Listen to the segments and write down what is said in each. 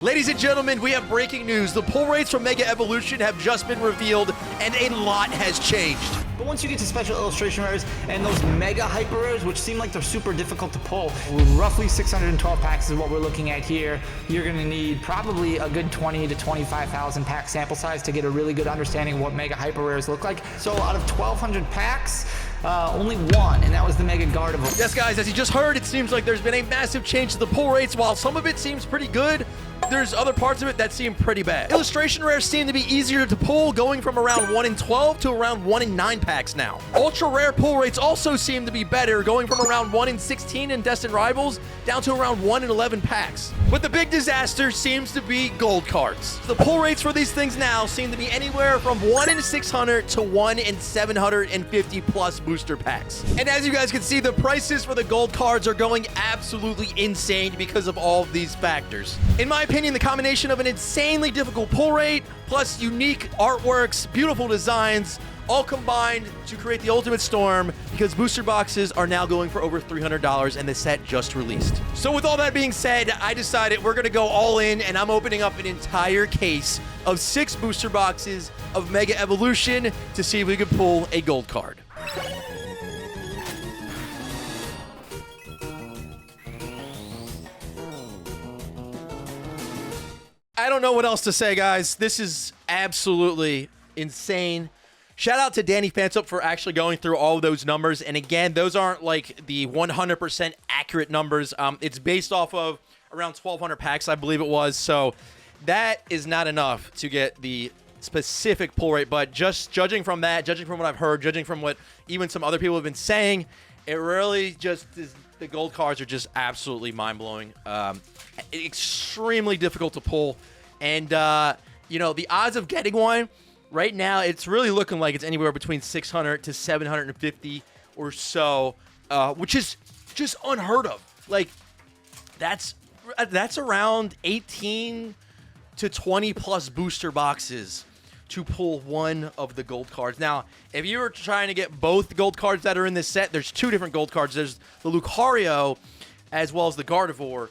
Ladies and gentlemen, we have breaking news. The pull rates from Mega Evolution have just been revealed, and a lot has changed. But once you get to special illustration rares and those mega hyper rares, which seem like they're super difficult to pull, roughly 612 packs is what we're looking at here. You're going to need probably a good 20 to 25,000 pack sample size to get a really good understanding of what mega hyper rares look like. So out of 1,200 packs, only one, and that was the Mega Gardevoir. Yes, guys, as you just heard, it seems like there's been a massive change to the pull rates. While some of it seems pretty good, there's other parts of it that seem pretty bad. Illustration rares seem to be easier to pull, going from around 1 in 12 to around 1 in 9 packs now. Ultra rare pull rates also seem to be better, going from around 1 in 16 in Destined Rivals down to around 1 in 11 packs. But the big disaster seems to be gold cards. The pull rates for these things now seem to be anywhere from 1 in 600 to 1 in 750 plus booster packs. And as you guys can see, the prices for the gold cards are going absolutely insane because of all of these factors. In my opinion, the combination of an insanely difficult pull rate plus unique artworks, beautiful designs, all combined to create the ultimate storm, because booster boxes are now going for over $300 and the set just released. So with all that being said, I decided we're gonna go all in, and I'm opening up an entire case of 6 booster boxes of Mega Evolution to see if we can pull a gold card. I don't know what else to say, guys. This is absolutely insane. Shout out to Danny Fansop for actually going through all of those numbers. And again, those aren't like the 100% accurate numbers. It's based off of around 1,200 packs, I believe it was. So that is not enough to get the specific pull rate. But just judging from that, judging from what I've heard, judging from what even some other people have been saying, it really just is. The gold cards are just absolutely mind-blowing. Extremely difficult to pull. And, you know, the odds of getting one, right now, it's really looking like it's anywhere between 600 to 750 or so, which is just unheard of. Like, that's around 18 to 20 plus booster boxes to pull one of the gold cards. Now, if you were trying to get both the gold cards that are in this set, there's 2 different gold cards. There's the Lucario as well as the Gardevoir.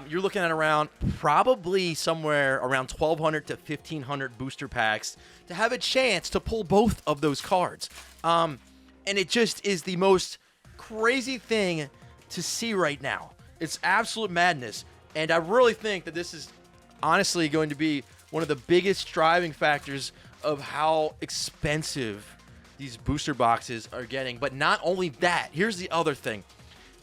You're looking at around probably somewhere around 1,200 to 1,500 booster packs to have a chance to pull both of those cards. And it just is the most crazy thing to see right now. It's absolute madness. And I really think that this is honestly going to be one of the biggest driving factors of how expensive these booster boxes are getting. But not only that, here's the other thing.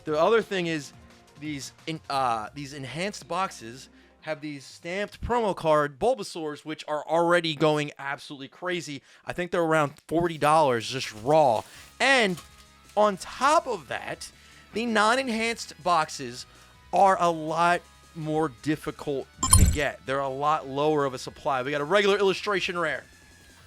The other thing is these enhanced boxes have these stamped promo card Bulbasaurs, which are already going absolutely crazy. I think they're around $40 just raw. And on top of that, the non-enhanced boxes are a lot more difficult to get. They're a lot lower of a supply. We got a regular illustration rare.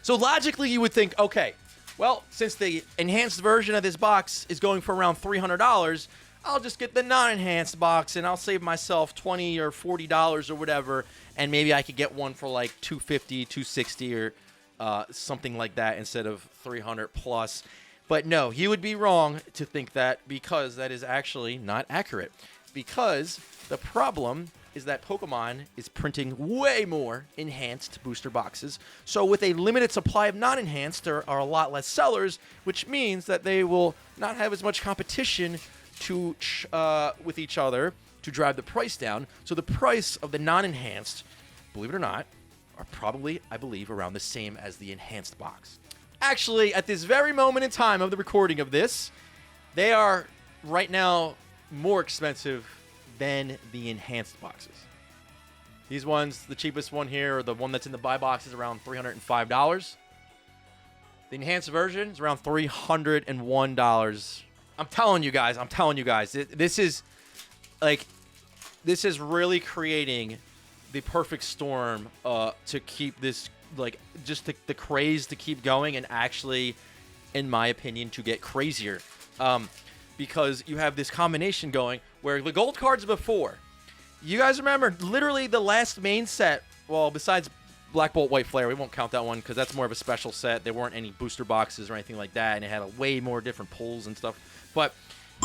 So logically, you would think, okay, well, since the enhanced version of this box is going for around $300, I'll just get the non-enhanced box and I'll save myself $20 or $40 or whatever, and maybe I could get one for like $250, $260 or something like that instead of $300 plus. But no, you would be wrong to think that, because that is actually not accurate. Because the problem is that Pokemon is printing way more enhanced booster boxes. So with a limited supply of non-enhanced, there are a lot less sellers, which means that they will not have as much competition to with each other to drive the price down. So the price of the non-enhanced, believe it or not, are probably, I believe, around the same as the enhanced box. Actually, at this very moment in time of the recording of this, they are right now more expensive than the enhanced boxes. These ones, the cheapest one here, or the one that's in the buy box, is around $305. The enhanced version is around $301. I'm telling you guys, this is really creating the perfect storm to keep this, like, just the craze to keep going, and actually, in my opinion, to get crazier. Because you have this combination going where the gold cards before, you guys remember literally the last main set, well, besides Black Bolt, White Flare, we won't count that one because that's more of a special set. There weren't any booster boxes or anything like that, and it had a way more different pulls and stuff. But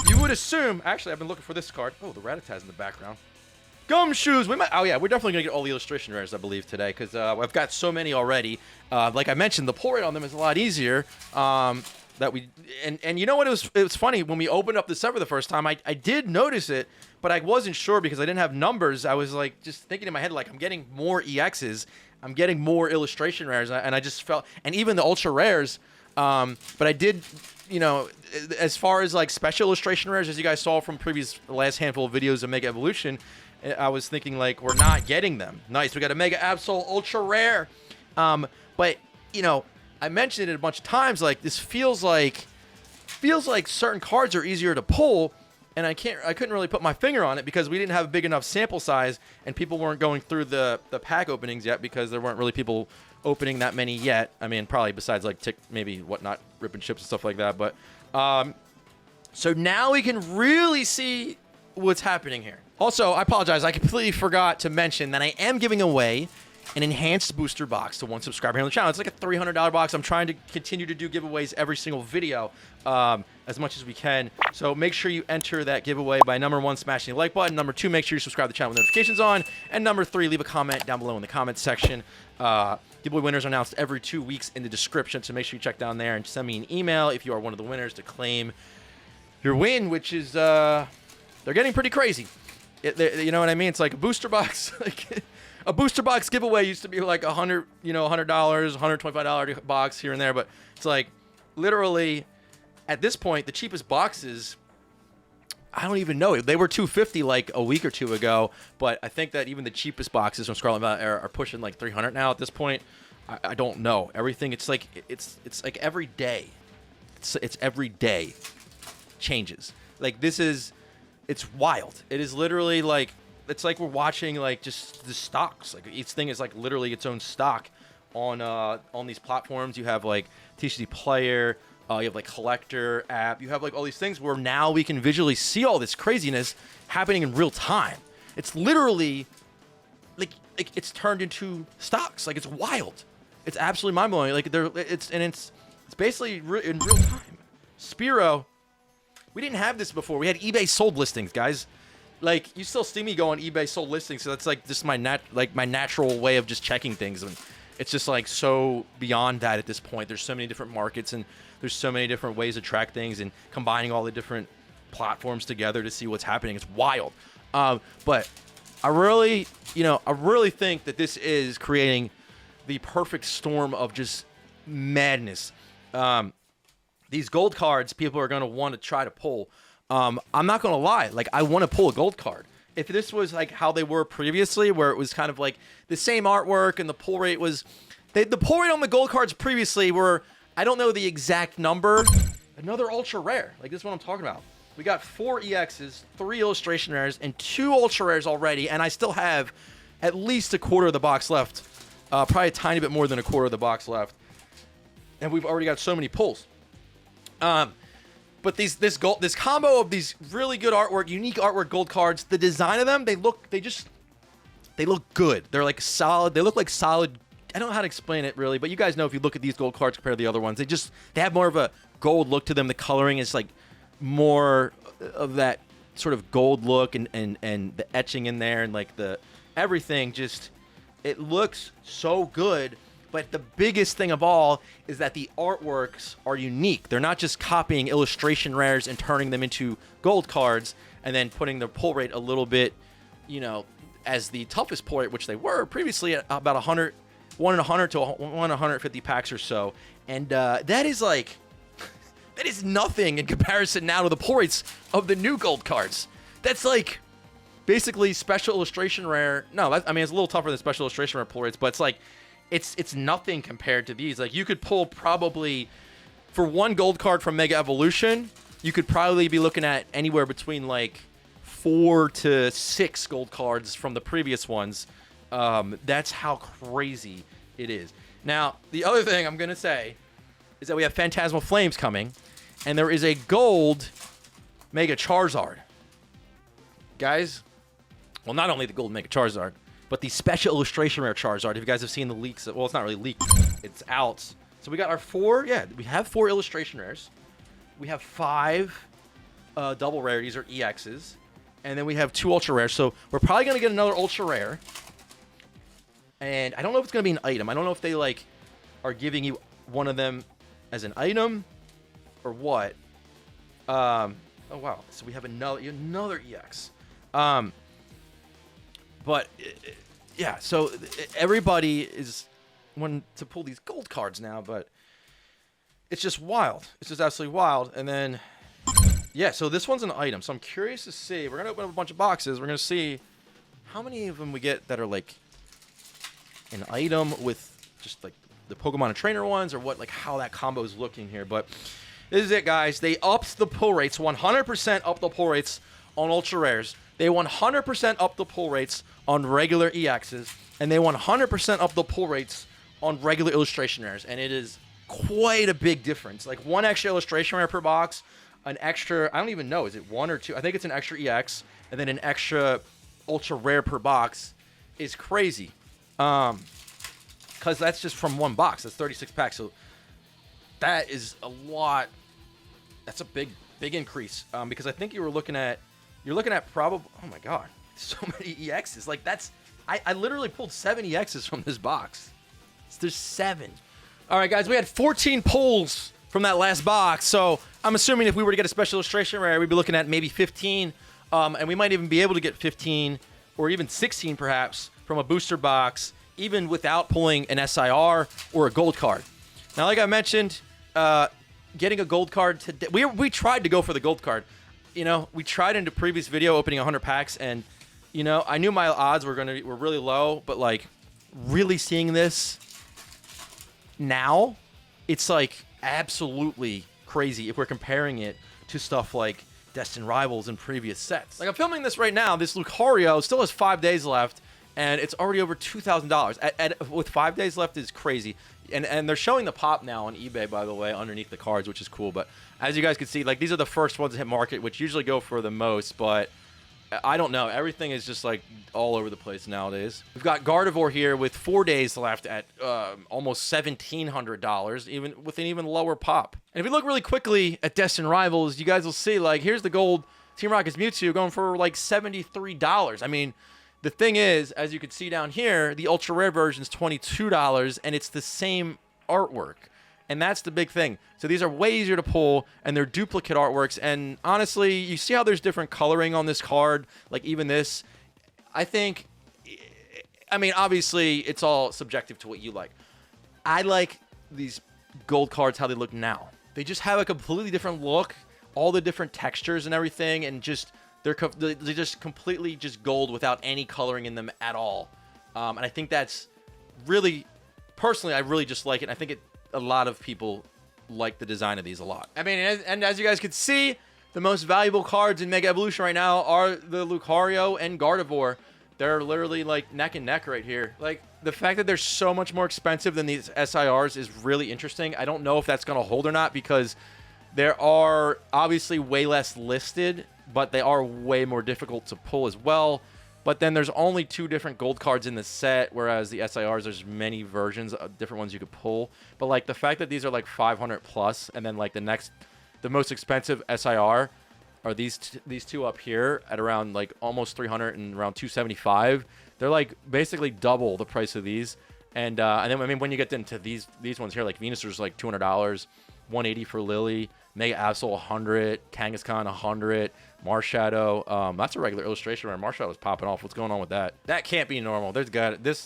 you would assume, actually, I've been looking for this card. Oh, the Rattatas in the background. Gumshoes. We might. Oh yeah, we're definitely gonna get all the illustration rares, I believe, today, because I've got so many already. Like I mentioned, the pull rate on them is a lot easier. That we and you know what? It was funny when we opened up the set for the first time. I did notice it, but I wasn't sure because I didn't have numbers. I was like just thinking in my head, like, I'm getting more EXs, I'm getting more illustration rares, and I just felt, and even the ultra rares. But I did, you know, as far as like special illustration rares, as you guys saw from the last handful of videos of Mega Evolution, I was thinking like, we're not getting them. Nice, we got a Mega Absol ultra rare. But you know, I mentioned it a bunch of times. Like, this feels like certain cards are easier to pull, and I couldn't really put my finger on it because we didn't have a big enough sample size, and people weren't going through the pack openings yet because there weren't really people opening that many yet. I mean, probably besides like maybe whatnot, ripping chips and stuff like that. But so now we can really see what's happening here. Also, I apologize. I completely forgot to mention that I am giving away an enhanced booster box to one subscriber here on the channel. It's like a $300 box. I'm trying to continue to do giveaways every single video as much as we can. So make sure you enter that giveaway by number 1, smashing the like button. Number 2, make sure you subscribe to the channel with notifications on. And number 3, leave a comment down below in the comments section. Giveaway winners are announced every 2 weeks in the description, so make sure you check down there and send me an email if you are one of the winners to claim your win, which is, they're getting pretty crazy. You know what I mean? It's like a booster box. Like, a booster box giveaway used to be like $100, $125 box here and there, but it's like literally at this point the cheapest boxes, I don't even know. They were $250 like a week or two ago, but I think that even the cheapest boxes from Scarlet Violet are pushing like $300 now at this point. I don't know. Everything, it's like every day. It's every day changes. Like, it's wild. It is literally like, it's like we're watching like just the stocks. Like, each thing is like literally its own stock on these platforms. You have like TCG Player, you have like Collector app. You have like all these things where now we can visually see all this craziness happening in real time. It's literally like it's turned into stocks. Like, it's wild. It's absolutely mind blowing. Like, it's basically in real time. Spiro, we didn't have this before. We had eBay sold listings, guys. Like, you still see me go on eBay sold listings, so that's like just my natural way of just checking things, and it's just like so beyond that at this point. There's so many different markets, and there's so many different ways to track things, and combining all the different platforms together to see what's happening. It's wild. But I really think that this is creating the perfect storm of just madness. These gold cards, people are going to want to try to pull. I'm not going to lie. Like, I want to pull a gold card. If this was like how they were previously, where it was kind of like the same artwork and the pull rate was... the pull rate on the gold cards previously were... I don't know the exact number. Another ultra rare. Like, this is what I'm talking about. We got 4 EXs, 3 illustration rares, and 2 ultra rares already, and I still have at least a quarter of the box left. Probably a tiny bit more than a quarter of the box left. And we've already got so many pulls. But this combo of these really good artwork, unique artwork gold cards, the design of them, they look good. They're like solid. They look like solid. I don't know how to explain it really, but you guys know if you look at these gold cards compared to the other ones, they have more of a gold look to them. The coloring is like more of that sort of gold look, and the etching in there, and like the everything just, it looks so good. But the biggest thing of all is that the artworks are unique. They're not just copying illustration rares and turning them into gold cards and then putting their pull rate a little bit, as the toughest pull rate, which they were previously at about 100 to 150 packs or so. And that is like, that is nothing in comparison now to the pull rates of the new gold cards. That's like basically special illustration rare. No, it's a little tougher than special illustration rare pull rates, but it's like, it's nothing compared to these. Like, you could pull probably, for one gold card from Mega Evolution, you could probably be looking at anywhere between like 4 to 6 gold cards from the previous ones. That's how crazy it is. Now, the other thing I'm going to say is that we have Phantasmal Flames coming, and there is a gold Mega Charizard. Guys, well, not only the gold Mega Charizard, but the special illustration rare Charizard. If you guys have seen the leaks, well, it's not really leaked. It's out. So we got our 4, we have 4 illustration rares. We have 5 double rarities or EXs. And then we have 2 ultra rares. So we're probably going to get another ultra rare. And I don't know if it's going to be an item. I don't know if they, like, are giving you one of them as an item or what. Oh, wow. So we have another EX. But, yeah, so everybody is wanting to pull these gold cards now, but it's just wild. It's just absolutely wild. And then, yeah, so this one's an item. So I'm curious to see. We're going to open up a bunch of boxes. We're going to see how many of them we get that are, like, an item with just, like, the Pokemon and Trainer ones, or what, like, how that combo is looking here. But this is it, guys. They upped the pull rates, 100% up the pull rates on ultra rares. They 100% up the pull rates on regular EXs, and they 100% up the pull rates on regular illustration rares. And it is quite a big difference. Like, 1 extra illustration rare per box, an extra, I don't even know, is it 1 or 2? I think it's an extra EX, and then an extra ultra rare per box is crazy. Because that's just from 1 box. That's 36 packs. So that is a lot. That's a big increase. Because I think you're looking at probably, oh my God, so many EXs. Like, that's, I literally pulled 7 EXs from this box. There's 7. All right, guys, we had 14 pulls from that last box. So I'm assuming if we were to get a special illustration rare, we'd be looking at maybe 15. And we might even be able to get 15 or even 16 perhaps from a booster box, even without pulling an SIR or a gold card. Now, like I mentioned, getting a gold card today, we tried to go for the gold card. You know, we tried in the previous video opening 100 packs, and, you know, I knew my odds were really low, but, like, really seeing this now, it's, like, absolutely crazy if we're comparing it to stuff like Destined Rivals and previous sets. Like, I'm filming this right now. This Lucario still has 5 days left, and it's already over $2,000. With 5 days left is crazy. And they're showing the pop now on eBay, by the way, underneath the cards, which is cool. But as you guys can see, like, these are the first ones to hit market, which usually go for the most. But I don't know. Everything is just, like, all over the place nowadays. We've got Gardevoir here with 4 days left at almost $1,700, even with an even lower pop. And if we look really quickly at Destined Rivals, you guys will see, like, here's the gold Team Rocket's Mewtwo going for, like, $73. I mean, the thing is, as you can see down here, the ultra rare version is $22, and it's the same artwork. And that's the big thing. So these are way easier to pull, and they're duplicate artworks. And honestly, you see how there's different coloring on this card, like even this. I think, I mean, obviously, it's all subjective to what you like. I like these gold cards, how they look now. They just have a completely different look, all the different textures and everything, and just they're just completely just gold without any coloring in them at all. And I think that's really, personally, I really just like it. I think a lot of people like the design of these a lot. I mean, and as you guys can see, the most valuable cards in Mega Evolution right now are the Lucario and Gardevoir. They're literally like neck and neck right here. Like, the fact that they're so much more expensive than these SIRs is really interesting. I don't know if that's going to hold or not, because there are obviously way less listed, but they are way more difficult to pull as well. But then there's only 2 different gold cards in the set, whereas the SIRs, there's many versions of different ones you could pull. But, like, the fact that these are like 500 plus, and then, like, the most expensive SIR are these 2 up here at around, like, almost 300 and around 275. They're, like, basically double the price of these. And then, I mean, when you get into these ones here, like Venusaur's like $200, 180 for Lily, Mega Absol 100, Kangaskhan 100, Marshadow. That's a regular illustration where Marshadow's popping off. What's going on with that? That can't be normal.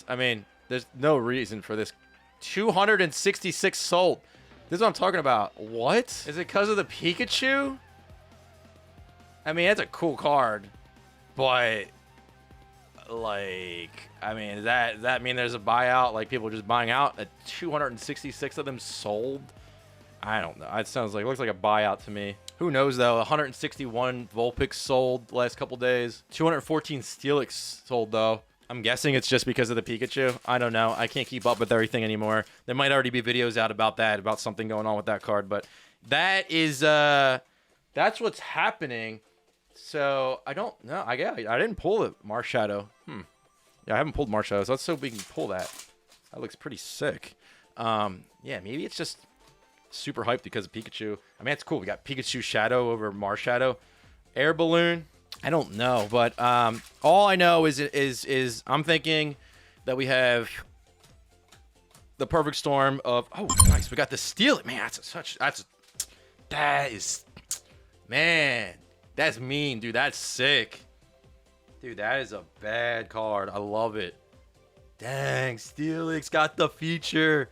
I mean, there's no reason for this. 266 sold. This is what I'm talking about. What? Is it because of the Pikachu? I mean, that's a cool card, but, like, I mean, does that mean there's a buyout? Like, people just buying out? 266 of them sold? I don't know. It looks like a buyout to me. Who knows, though? 161 Vulpix sold the last couple days. 214 Steelix sold, though. I'm guessing it's just because of the Pikachu. I don't know. I can't keep up with everything anymore. There might already be videos out about that, about something going on with that card. But that is, that's what's happening. So, I don't know. I didn't pull the Marshadow. Yeah, I haven't pulled Marshadow, so let's see if we can pull that. That looks pretty sick. Yeah, maybe it's just super hyped because of Pikachu. I mean, it's cool. We got Pikachu Shadow over Marshadow. Air Balloon. I don't know, but all I know is I'm thinking that we have the perfect storm of nice. We got the steal it, man. That's mean, dude. That's sick, dude. That is a bad card. I love it. Dang, Steelix got the feature.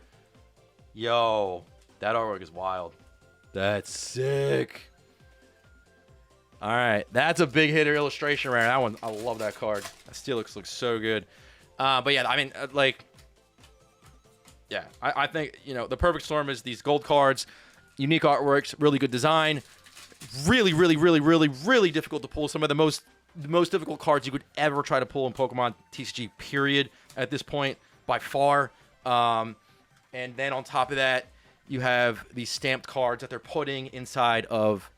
Yo, that artwork is wild. That's sick. All right, that's a big hitter illustration rare. That one, I love that card. That Steelix looks so good. But yeah, I mean, I think, you know, the perfect storm is these gold cards, unique artworks, really good design, really, really, really, really, really difficult to pull. Some of the most difficult cards you could ever try to pull in Pokemon TCG, period, at this point, by far. And then on top of that, you have these stamped cards that they're putting inside of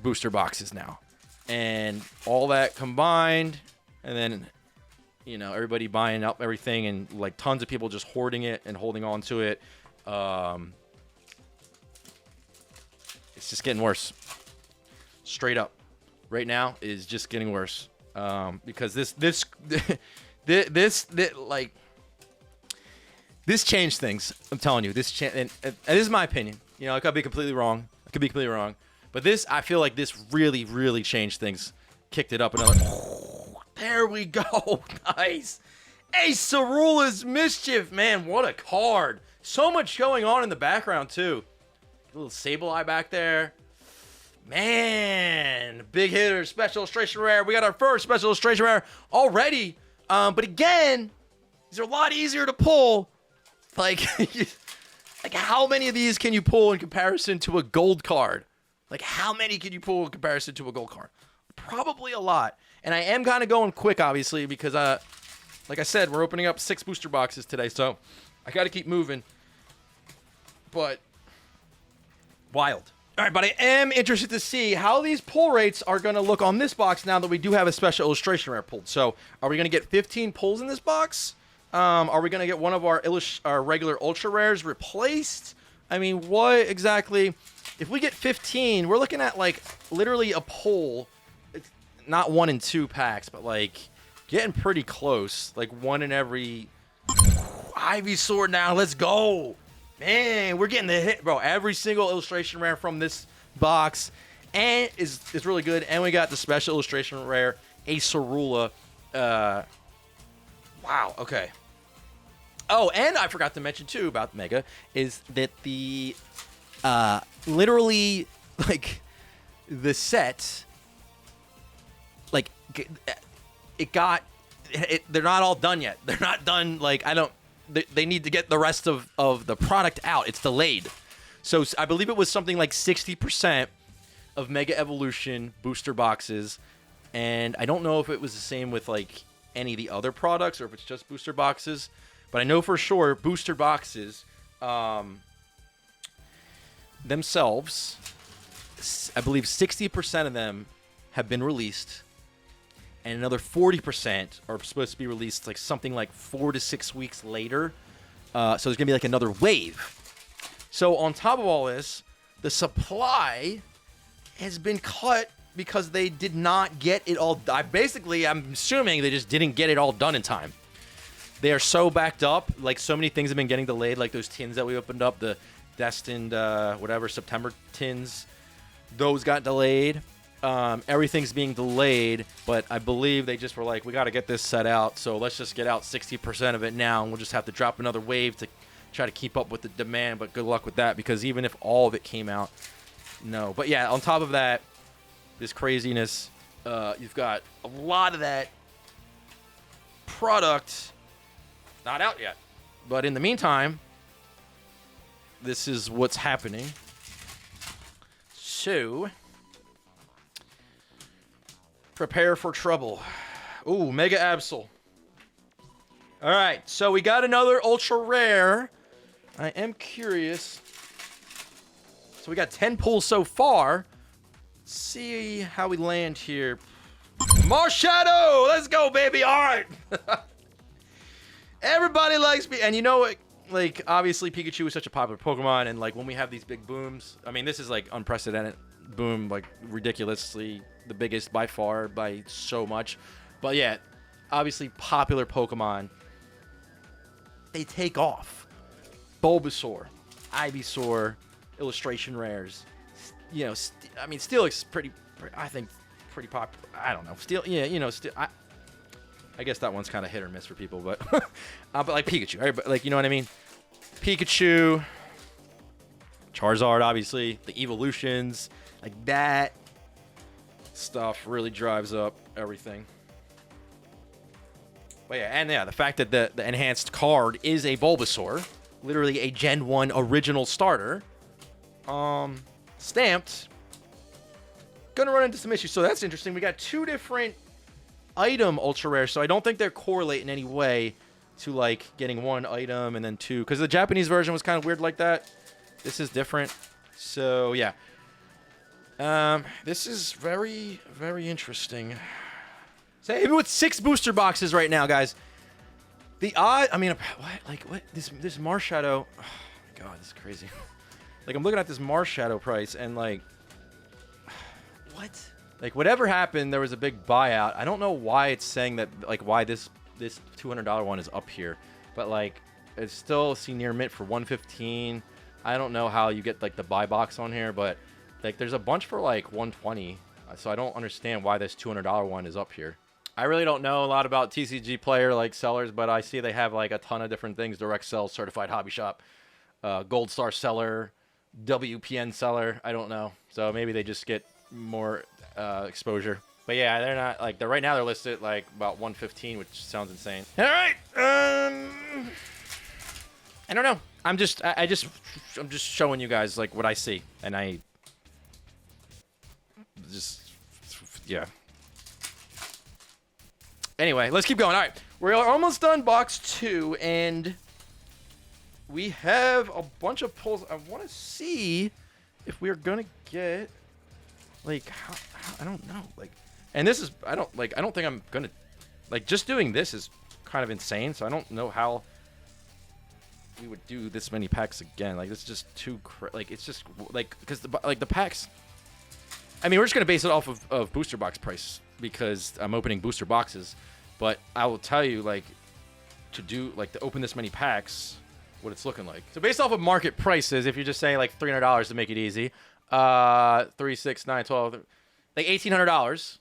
booster boxes now. And all that combined, and then, you know, everybody buying up everything and, like, tons of people just hoarding it and holding on to it. It's just getting worse. Straight up. Right now is just getting worse. Because this changed things. I'm telling you, and this is my opinion. You know, I could be completely wrong. But this, I feel like this really, really changed things. Kicked it up another. Oh, there we go. Nice. Hey, Cerula's Mischief, man. What a card. So much going on in the background, too. A little Sableye back there. Man, big hitter, special illustration rare. We got our first special illustration rare already. But again, these are a lot easier to pull. Like, like how many of these can you pull in comparison to a gold card? Like, how many can you pull in comparison to a gold card? Probably a lot. And I am kind of going quick, obviously, because, like I said, we're opening up 6 booster boxes today, so I got to keep moving. But wild. All right, but I am interested to see how these pull rates are going to look on this box now that we do have a special illustration rare pulled. So, are we going to get 15 pulls in this box? Are we going to get one of our regular ultra rares replaced? I mean, what exactly? If we get 15, we're looking at, like, literally a pull. It's not 1 in 2 packs, but, like, getting pretty close. Like, 1 in every. Ivysaur now. Let's go. Man, we're getting the hit, bro. Every single illustration rare from this box and is really good. And we got the special illustration rare, a Cerula. Wow, okay. Oh, and I forgot to mention, too, about Mega, is that the, literally, like, the set, like, they're not all done yet. They're not done, like, they need to get the rest of the product out. It's delayed. So I believe it was something like 60% of Mega Evolution booster boxes, and I don't know if it was the same with, like, any of the other products or if it's just booster boxes. But I know for sure booster boxes themselves, I believe 60% of them have been released, and another 40% are supposed to be released like something like 4 to 6 weeks later. So there's going to be like another wave. So on top of all this, the supply has been cut because they did not get it all done. I'm assuming they just didn't get it all done in time. They are so backed up. Like, so many things have been getting delayed. Like those tins that we opened up, the destined, September tins. Those got delayed. Everything's being delayed. But I believe they just were like, we got to get this set out. So let's just get out 60% of it now. And we'll just have to drop another wave to try to keep up with the demand. But good luck with that. Because even if all of it came out, no. But yeah, on top of that, this craziness, you've got a lot of that product not out yet. But in the meantime, this is what's happening. So, prepare for trouble. Ooh, Mega Absol. All right, so we got another ultra rare. I am curious. So we got 10 pulls so far. Let's see how we land here. Marshadow! Let's go, baby! All right. Everybody likes me, and you know what? Like, obviously, Pikachu is such a popular Pokemon, and like when we have these big booms, I mean, this is like unprecedented boom, like ridiculously the biggest by far by so much. But yeah, obviously popular Pokemon. They take off. Bulbasaur, Ivysaur, illustration rares. You know, I mean, Steelix pretty, I think, pretty popular. I don't know. Yeah, you know, I guess that one's kind of hit or miss for people, but but like Pikachu, right? But like, you know what I mean? Pikachu, Charizard, obviously, the evolutions, like that stuff really drives up everything. But yeah, and yeah, the fact that the enhanced card is a Bulbasaur, literally a Gen 1 original starter, stamped, gonna run into some issues. So that's interesting. We got two different item ultra rare, so I don't think they're correlate in any way to like getting one item and then two, because the Japanese version was kind of weird like that. This is different. So yeah, this is very, very interesting. So even with 6 booster boxes right now, guys, the odd, I mean, what this Marshadow, oh my god, this is crazy. Like, I'm looking at this Marshadow price and like, what? Like, whatever happened, there was a big buyout. I don't know why it's saying that, like, why this $200 one is up here, but like, it's still see near mint for 115. I don't know how you get like the buy box on here, but like, there's a bunch for like 120. So I don't understand why this $200 one is up here. I really don't know a lot about TCG player like sellers, but I see they have like a ton of different things: direct sell, certified hobby shop, gold star seller, WPN seller. I don't know. So maybe they just get more exposure. But yeah, they're not like, they're right now they're listed like about 115, which sounds insane. All right, I don't know. I'm just showing you guys like what I see, and I just, yeah. Anyway, let's keep going. All right, we're almost done box 2, and we have a bunch of pulls. I want to see if we're gonna get like how, I don't know, like, and this is I don't think I'm gonna, like, just doing this is kind of insane. So I don't know how we would do this many packs again. Like, this is just too like, it's just like, because the packs. I mean, we're just gonna base it off of booster box price because I'm opening booster boxes. But I will tell you, like, to open this many packs, what it's looking like. So based off of market prices, if you just say like $300 to make it easy, 3, 6, 9, 12, like $1,800,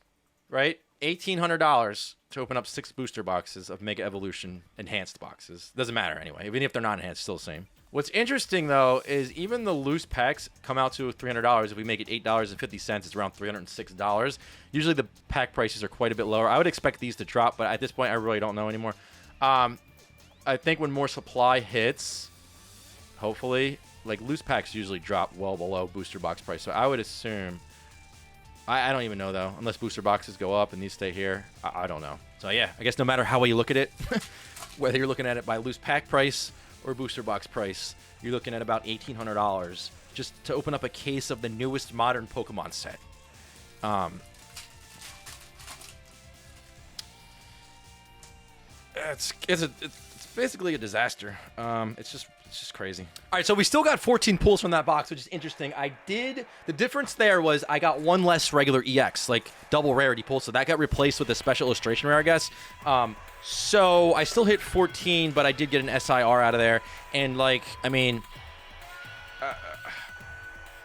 right? $1,800 to open up 6 booster boxes of Mega Evolution enhanced boxes. Doesn't matter anyway. Even if they're not enhanced, still the same. What's interesting, though, is even the loose packs come out to $300. If we make it $8.50, it's around $306. Usually the pack prices are quite a bit lower. I would expect these to drop, but at this point, I really don't know anymore. I think when more supply hits, hopefully, like, loose packs usually drop well below booster box price. So I would assume, I don't even know, though, unless booster boxes go up and these stay here. I don't know. So yeah, I guess no matter how well you look at it, whether you're looking at it by loose pack price or booster box price, you're looking at about $1,800 just to open up a case of the newest modern Pokemon set. It's basically a disaster. It's just crazy. All right, so we still got 14 pulls from that box, which is interesting. The difference there was I got one less regular EX, like double rarity pull, so that got replaced with a special illustration rare, I guess. So I still hit 14, but I did get an SIR out of there. And like, I mean,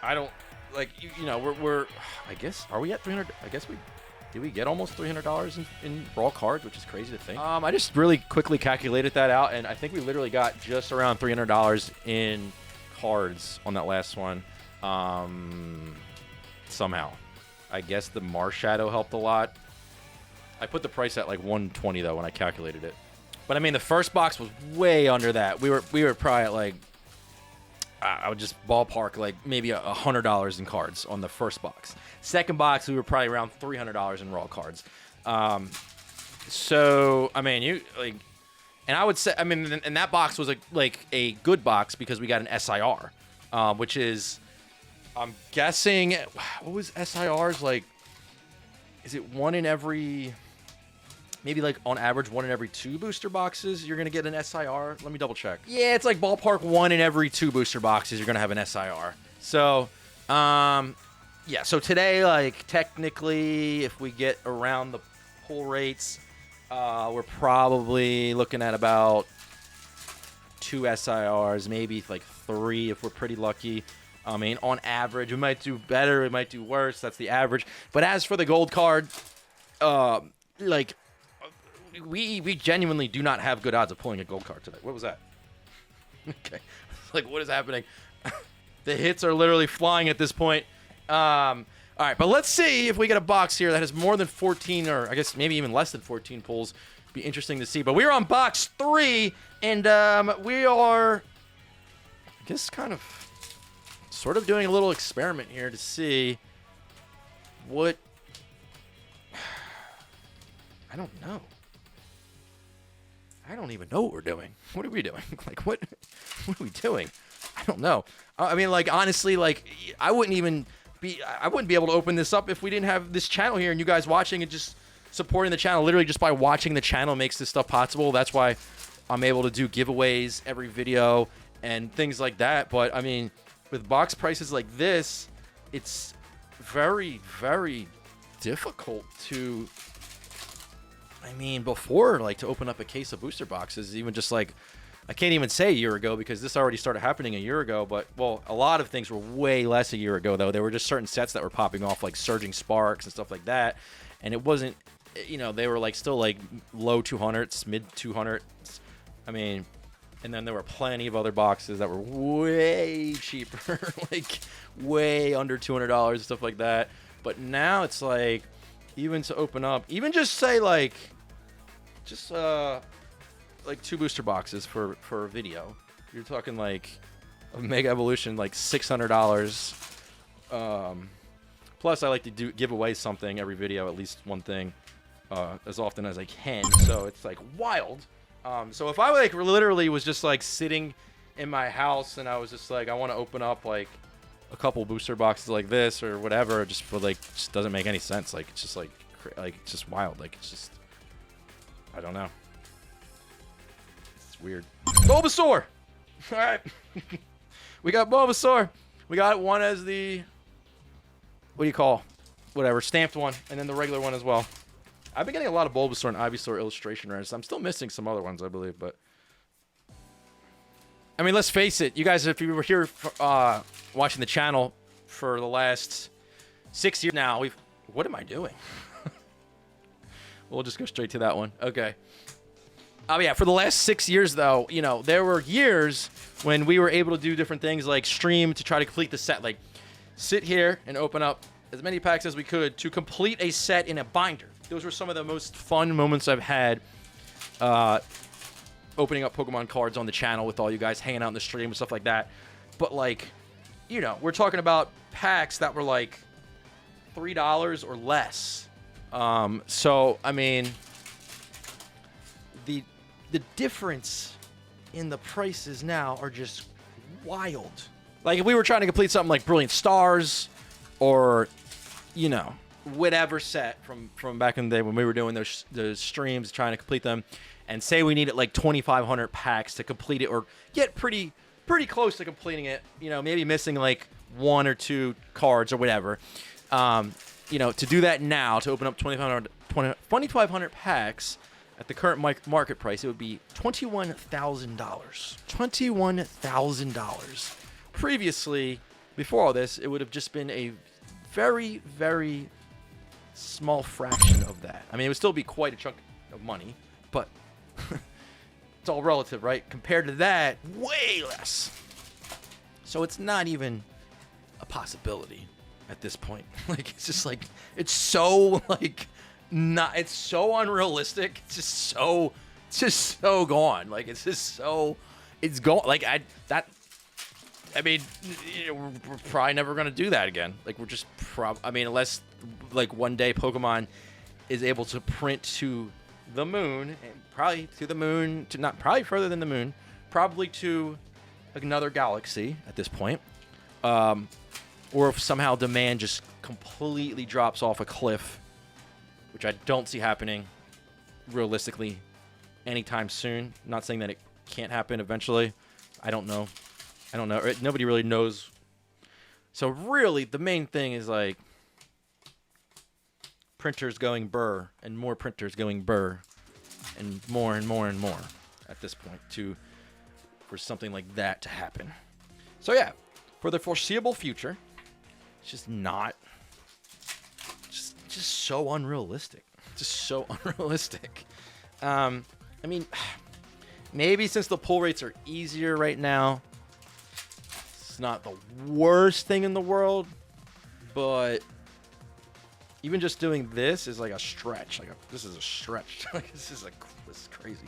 I don't, like, you know, we're, I guess, are we at 300? I guess did we get almost $300 in raw cards, which is crazy to think. I just really quickly calculated that out, and I think we literally got just around $300 in cards on that last one. Somehow. I guess the Marshadow helped a lot. I put the price at like 120 though when I calculated it. But I mean, the first box was way under that. We were probably at like, I would just ballpark like maybe $100 in cards on the first box. Second box, we were probably around $300 in raw cards. So I mean, you like, and I would say, I mean, and that box was like a good box because we got an SIR, which is, I'm guessing, what was SIRs like? Is it one in every? Maybe like on average 1 in every 2 booster boxes you're gonna get an SIR. Let me double check. Yeah, it's like ballpark 1 in every 2 booster boxes you're gonna have an SIR. So Yeah, so today, like, technically, if we get around the pull rates, we're probably looking at about 2 SIRs, maybe like 3 if we're pretty lucky. I mean, on average, we might do better, we might do worse. That's the average. But as for the gold card, like, we genuinely do not have good odds of pulling a gold card today. What was that? Okay. Like, what is happening? The hits are literally flying at this point. All right, but let's see if we get a box here that has more than 14, or I guess maybe even less than 14 pulls. Be interesting to see. But we're on box 3, and we are, I guess, kind of sort of doing a little experiment here to see what. I don't know. I don't even know what we're doing. What are we doing? Like, what are we doing? I don't know. I mean, like, honestly, like, I wouldn't be able to open this up if we didn't have this channel here and you guys watching and just supporting the channel. Literally just by watching the channel makes this stuff possible. That's why I'm able to do giveaways every video and things like that. But I mean, with box prices like this, it's very, very difficult to, I mean, before, like, to open up a case of booster boxes, even just like, I can't even say a year ago because this already started happening a year ago. But, well, a lot of things were way less a year ago, though. There were just certain sets that were popping off, like Surging Sparks and stuff like that. And it wasn't, you know, they were like still like low 200s, mid 200s. I mean, and then there were plenty of other boxes that were way cheaper, like way under $200 and stuff like that. But now it's like, even to open up, even just say like 2 booster boxes for a video, you're talking like a Mega Evolution, like $600. Plus, I like to give away something every video, at least one thing, as often as I can. So it's like wild. So if I like literally was just like sitting in my house and I was just like, I want to open up like a couple booster boxes like this or whatever, just for like, just doesn't make any sense. Like, it's just like it's just wild. Like, it's just, I don't know. It's weird. Bulbasaur. All right. We got Bulbasaur. We got one as the, what do you call, whatever, stamped one, and then the regular one as well. I've been getting a lot of Bulbasaur and Ivysaur illustration rares. I'm still missing some other ones, I believe, but I mean, let's face it, you guys, if you were here watching the channel for the last 6 years now, what am I doing? We'll just go straight to that one. Okay. Oh, yeah, for the last 6 years, though, you know, there were years when we were able to do different things like stream to try to complete the set. Like, sit here and open up as many packs as we could to complete a set in a binder. Those were some of the most fun moments I've had opening up Pokemon cards on the channel with all you guys hanging out in the stream and stuff like that. But, like, you know, we're talking about packs that were, like, $3 or less. So, I mean, the difference in the prices now are just wild. Like, if we were trying to complete something like Brilliant Stars or, you know, whatever set from back in the day when we were doing those streams, trying to complete them, and say we needed like 2,500 packs to complete it or get pretty close to completing it, you know, maybe missing like 1 or 2 cards or whatever. You know, to do that now, to open up 2,500 packs at the current market price, it would be $21,000. $21,000. Previously, before all this, it would have just been a very, very small fraction of that. I mean, it would still be quite a chunk of money, but it's all relative, right? Compared to that, way less. So it's not even a possibility at this point. Like, it's just like, it's so like not, it's so unrealistic. It's just so gone. Like, it's just so, it's gone. Like, I mean, you know, we're probably never going to do that again. Like, we're just I mean, unless like one day Pokemon is able to print to the moon, and probably to the moon, to not probably further than the moon, probably to another galaxy at this point. Or if somehow demand just completely drops off a cliff, which I don't see happening realistically anytime soon. I'm not saying that it can't happen eventually. I don't know. Nobody really knows So really, the main thing is like printers going burr and more printers going burr and more and more and more at this point for something like that to happen. So yeah, for the foreseeable future, it's just not just so unrealistic. Just so unrealistic. I mean, maybe since the pull rates are easier right now, it's not the worst thing in the world, but even just doing this is like a stretch. This is a stretch. This is crazy.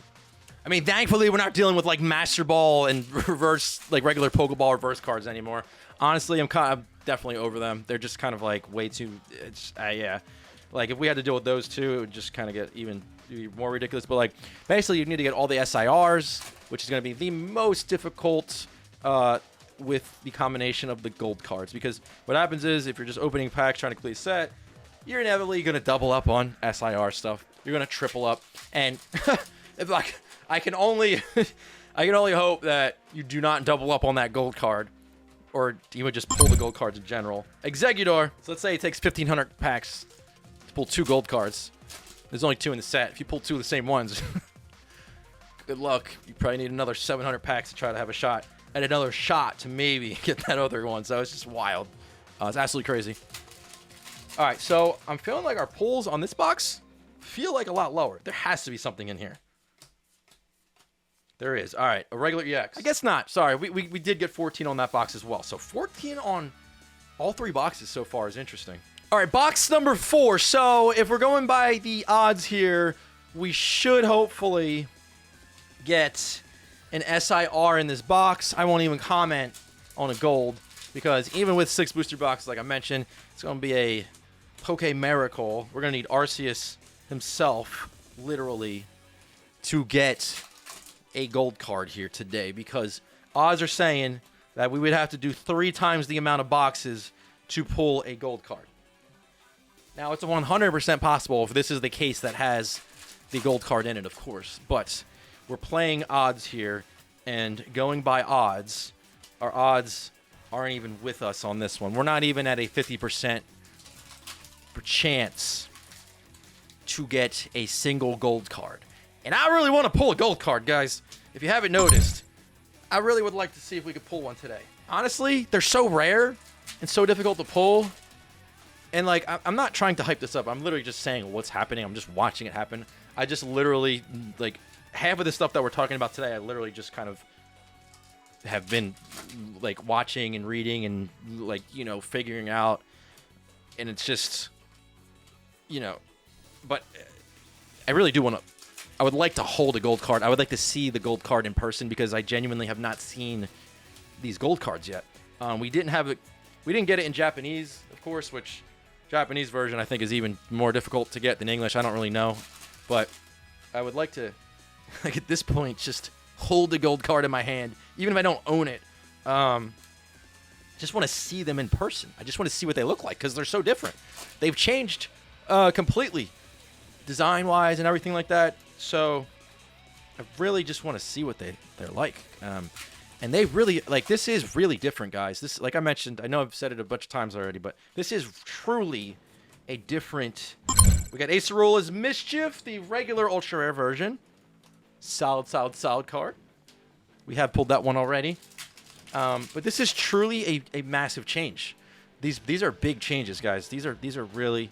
I mean, thankfully we're not dealing with like Master Ball and reverse, like regular Pokeball reverse cards anymore. Honestly, I'm definitely over them. They're just kind of like way too. Yeah. Like if we had to deal with those two, it would just kind of get even more ridiculous. But like basically, you need to get all the SIRs, which is going to be the most difficult with the combination of the gold cards. Because what happens is if you're just opening packs trying to complete a set, you're inevitably going to double up on SIR stuff. You're going to triple up, and if like I can only hope that you do not double up on that gold card, or you would just pull the gold cards in general. Executor. So let's say it takes 1,500 packs to pull 2 gold cards. There's only 2 in the set. If you pull 2 of the same ones, good luck. You probably need another 700 packs to try to have a shot at another shot to maybe get that other one. So it's just wild. It's absolutely crazy. All right, so I'm feeling like our pulls on this box feel like a lot lower. There has to be something in here. There is. All right, a regular EX. I guess not. Sorry, we did get 14 on that box as well. So 14 on all 3 boxes so far is interesting. All right, box number 4. So if we're going by the odds here, we should hopefully get an SIR in this box. I won't even comment on a gold because even with 6 booster boxes, like I mentioned, it's going to be a Poke Miracle. We're going to need Arceus himself, literally, to get a gold card here today because odds are saying that we would have to do 3 times the amount of boxes to pull a gold card. Now, it's 100% possible if this is the case that has the gold card in it, of course, but we're playing odds here, and going by odds, our odds aren't even with us on this one. We're not even at a 50% chance to get a single gold card. And I really want to pull a gold card, guys. If you haven't noticed, I really would like to see if we could pull one today. Honestly, they're so rare and so difficult to pull. And like, I'm not trying to hype this up. I'm literally just saying what's happening. I'm just watching it happen. I just literally, like, half of the stuff that we're talking about today, I literally just kind of have been, like, watching and reading and, like, you know, figuring out. And it's just, you know, but I really do want to, I would like to hold a gold card. I would like to see the gold card in person because I genuinely have not seen these gold cards yet. We didn't have it, we didn't get it in Japanese, of course, which Japanese version I think is even more difficult to get than English. I don't really know, but I would like to, like at this point, just hold the gold card in my hand, even if I don't own it. Just want to see them in person. I just want to see what they look like because they're so different. They've changed completely, design-wise and everything like that. So I really just want to see what they're like. And they really, like, this is really different, guys. This, like I mentioned, I know I've said it a bunch of times already, but this is truly a different. We got Acerola's Mischief, the regular ultra rare version. Solid card. We have pulled that one already. But this is truly a massive change. These are big changes, guys. These are really,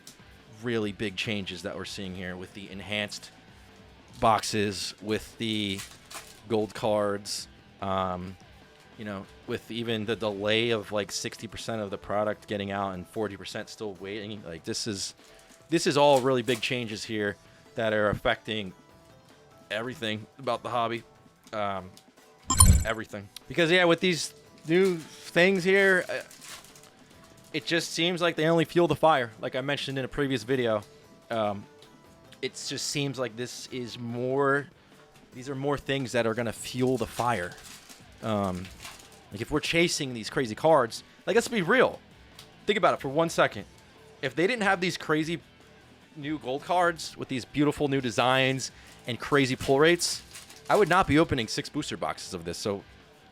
really big changes that we're seeing here with the enhanced boxes, with the gold cards. You know, with even the delay of like 60% of the product getting out and 40% still waiting. Like this is all really big changes here that are affecting everything about the hobby. Everything. Because yeah, with these new things here, it just seems like they only fuel the fire. Like I mentioned in a previous video, it just seems like this is more. These are more things that are gonna fuel the fire. Like if we're chasing these crazy cards, like let's be real. Think about it for 1 second. If they didn't have these crazy new gold cards with these beautiful new designs and crazy pull rates, I would not be opening 6 booster boxes of this. So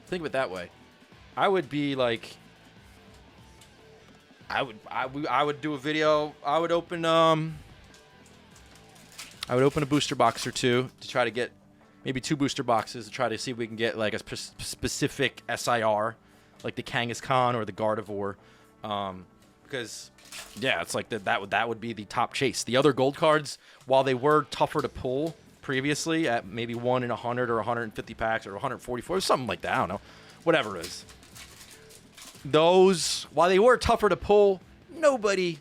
think of it that way. I would be like I would do a video. I would open a booster box or two to try to get maybe 2 booster boxes to try to see if we can get like a specific SIR, like the Kangaskhan or the Gardevoir, because yeah, it's like that would be the top chase. The other gold cards, while they were tougher to pull previously at maybe 1 in 100 or 150 packs or 144, something like that. I don't know, whatever it is. Those, while they were tougher to pull, nobody.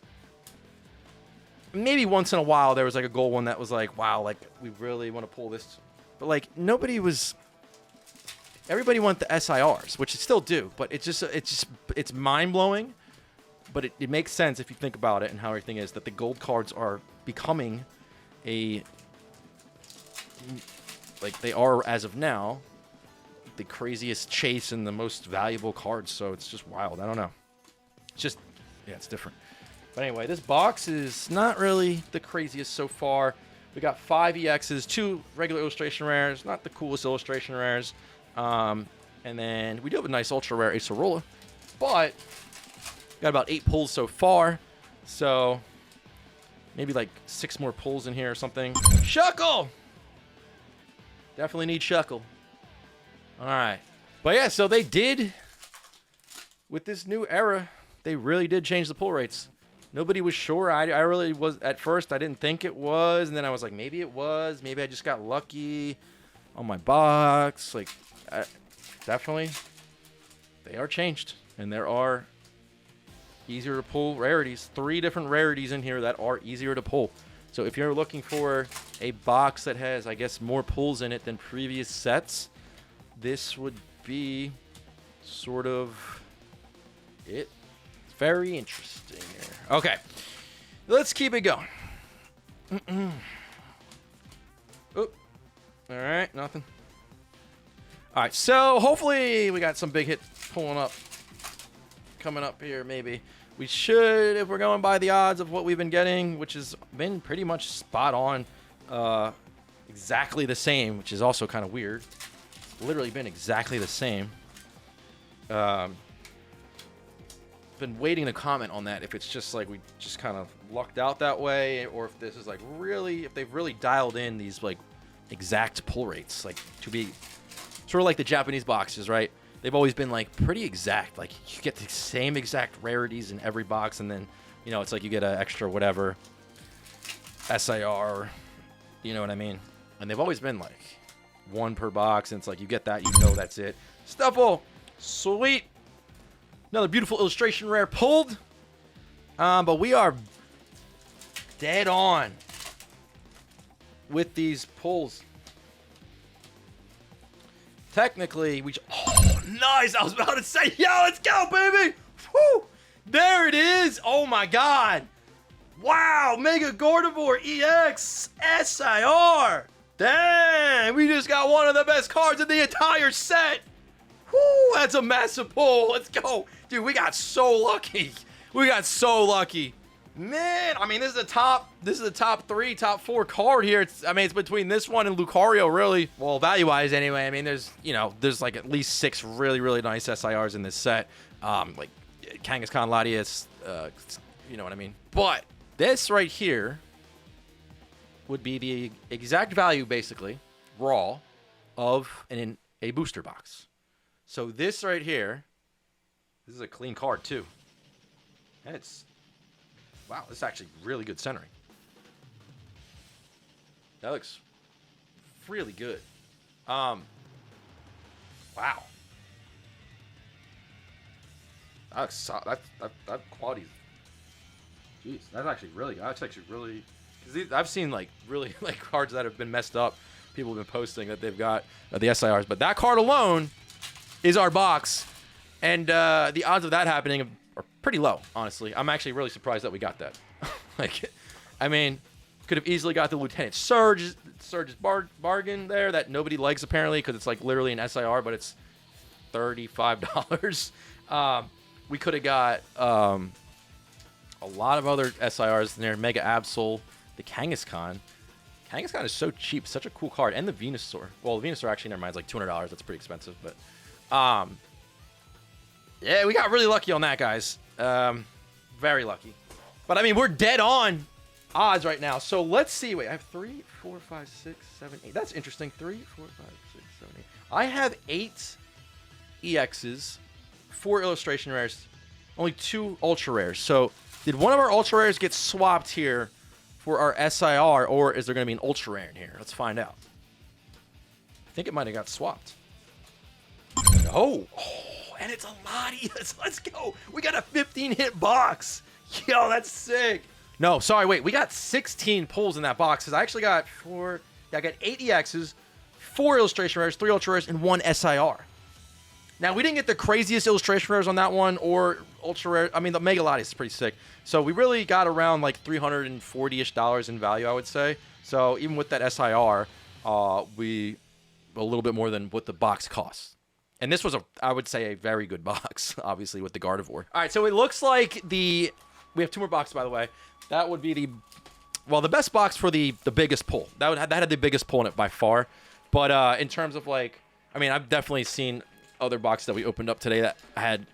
Maybe once in a while there was like a gold one that was like, wow, like we really want to pull this. But like nobody was. Everybody want the SIRs, which you still do, but it's mind blowing. But it makes sense if you think about it and how everything is, that the gold cards are becoming like they are as of now, the craziest chase and the most valuable cards. So it's just wild. I don't know. It's just, yeah, it's different. But anyway, this box is not really the craziest so far. We got 5 EXs, 2 regular illustration rares, not the coolest illustration rares. And then we do have a nice ultra rare Acerola, but got about 8 pulls so far. So maybe like 6 more pulls in here or something. Shuckle! Definitely need Shuckle. All right. But yeah, so they did, with this new era, they really did change the pull rates. Nobody was sure. I really was, at first, I didn't think it was. And then I was like, maybe it was. Maybe I just got lucky on my box. Like, definitely, they are changed. And there are easier to pull rarities. 3 different rarities in here that are easier to pull. So if you're looking for a box that has, I guess, more pulls in it than previous sets, this would be sort of it. It's very interesting here. Okay, let's keep it going. Oop. All right, nothing. All right, so hopefully we got some big hits pulling up, coming up here maybe. We should, if we're going by the odds of what we've been getting, which has been pretty much spot on, exactly the same, which is also kind of weird. It's literally been exactly the same. Been waiting to comment on that, if it's just like we just kind of lucked out that way, or if this is like really, if they've really dialed in these like exact pull rates, like to be sort of like the Japanese boxes, right? They've always been like pretty exact. Like you get the same exact rarities in every box, and then, you know, it's like you get an extra whatever SIR, you know what I mean? And they've always been like 1 per box, and it's like you get that, you know, that's it. Stuffle, sweet. Another beautiful illustration rare pulled. But we are dead on with these pulls. Technically, we... Oh, nice! I was about to say, yo, let's go, baby! Woo! There it is! Oh, my God! Wow! Mega Gardevoir EX SIR! Dang! We just got one of the best cards in the entire set! Woo! That's a massive pull! Let's go! Dude, we got so lucky! We got so lucky! Man, I mean, this is the top 3, top 4 card here. It's between this one and Lucario, really. Well, value-wise, anyway. I mean, there's like at least 6 really, really nice SIRs in this set. Like Kangaskhan, Latias, you know what I mean. But this right here would be the exact value, basically, raw, of a booster box. So this right here, this is a clean card too. And it's... Wow, this is actually really good centering. That looks really good. Wow. That quality. Jeez, that's actually really good. That's actually really. Cause I've seen like really like cards that have been messed up. People have been posting that they've got the SIRs, but that card alone is our box, and the odds of that happening are pretty low, honestly. I'm actually really surprised that we got that. Like, I mean, could have easily got the Lieutenant Surge's bargain there that nobody likes apparently because it's like literally an SIR, but it's $35. We could have got a lot of other SIRs in there. Mega Absol, the Kangaskhan. Kangaskhan is so cheap, such a cool card, and the Venusaur. Well, the Venusaur actually, never mind, it's like $200. That's pretty expensive, but yeah, we got really lucky on that, guys. Very lucky. But I mean, we're dead on odds right now. So let's see. Wait, I have 3, 4, 5, 6, 7, 8. That's interesting. 3, 4, 5, 6, 7, 8. I have 8 EXs, 4 illustration rares, only 2 ultra rares. So did one of our ultra rares get swapped here for our SIR, or is there going to be an ultra rare in here? Let's find out. I think it might have got swapped. Oh, and it's a Latias. Let's go. We got a 15-hit box. Yo, that's sick. No, sorry, wait. We got 16 pulls in that box because I actually got 4. Yeah, I got 8 EXs, 4 illustration rares, 3 ultra rares, and 1 SIR. Now, we didn't get the craziest illustration rares on that one or ultra rare. I mean, the Mega Latias is pretty sick. So we really got around like $340-ish in value, I would say. So even with that SIR, we a little bit more than what the box costs. And this was, I would say, a very good box, obviously, with the Gardevoir. All right, so it looks like we have 2 more boxes, by the way. That would be the best box for the biggest pull. That had the biggest pull in it by far. But in terms of like, I mean, I've definitely seen other boxes that we opened up today that had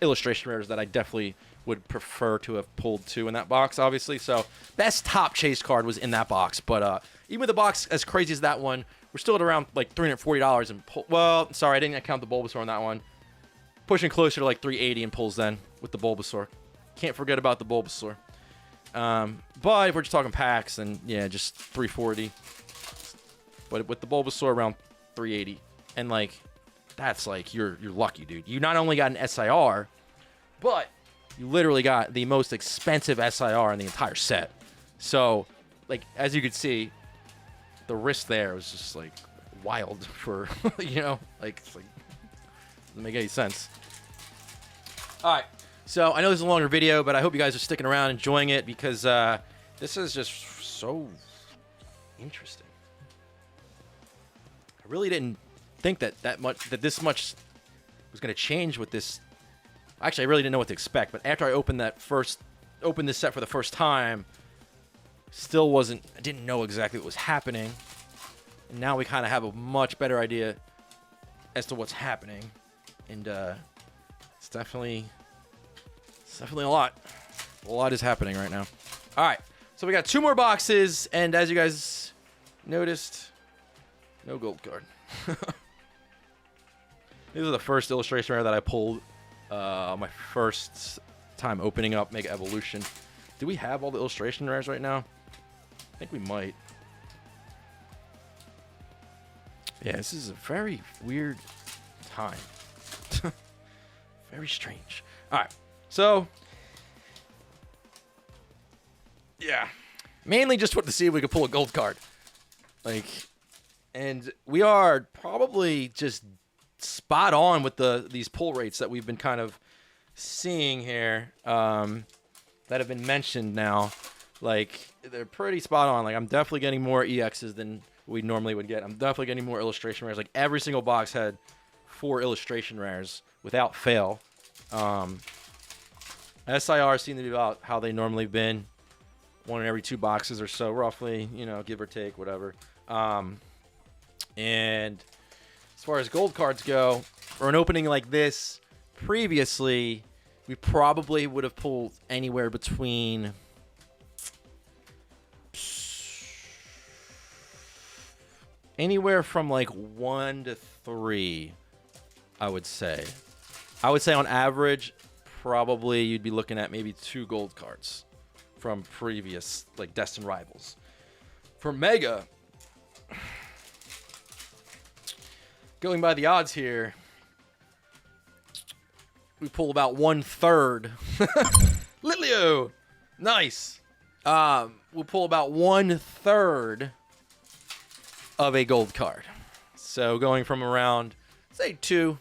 illustration rares that I definitely would prefer to have pulled to in that box, obviously. So best top chase card was in that box. But even with the box as crazy as that one, we're still at around like $340 in pull. Well, sorry, I didn't count the Bulbasaur on that one. Pushing closer to like $380 in pulls then with the Bulbasaur. Can't forget about the Bulbasaur. But if we're just talking packs, then yeah, just $340. But with the Bulbasaur around $380, and like that's like you're lucky, dude. You not only got an SIR, but you literally got the most expensive SIR in the entire set. So, like as you could see, the risk there was just like wild for you know, like it's like doesn't make any sense. All right. So I know this is a longer video, but I hope you guys are sticking around, enjoying it, because this is just so interesting. I really didn't think that this much was going to change with this. Actually, I really didn't know what to expect, but after I opened this set for the first time, I didn't know exactly what was happening. And now we kind of have a much better idea as to what's happening, and it's definitely a lot. A lot is happening right now. All right, so we got 2 more boxes, and as you guys noticed, no gold card. This is the first illustration rare that I pulled my first time opening up Mega Evolution. Do we have all the illustration rares right now? I think we might. Yeah, this is a very weird time. Very strange. All right. So, yeah, mainly just wanted to see if we could pull a gold card. Like, and we are probably just spot on with these pull rates that we've been kind of seeing here that have been mentioned now. Like, they're pretty spot on. Like, I'm definitely getting more EXs than we normally would get. I'm definitely getting more illustration rares. Like, every single box had 4 illustration rares without fail. SIR seem to be about how they normally been. 1 in every 2 boxes or so, roughly, you know, give or take, whatever. And as far as gold cards go, for an opening like this, previously, we probably would have pulled anywhere between from like 1 to 3, I would say. I would say on average, probably you'd be looking at maybe 2 gold cards from previous like Destined Rivals. For Mega, going by the odds here, we pull about 1/3. Litleo, nice. We'll pull about 1/3 of a gold card. So going from around, say 2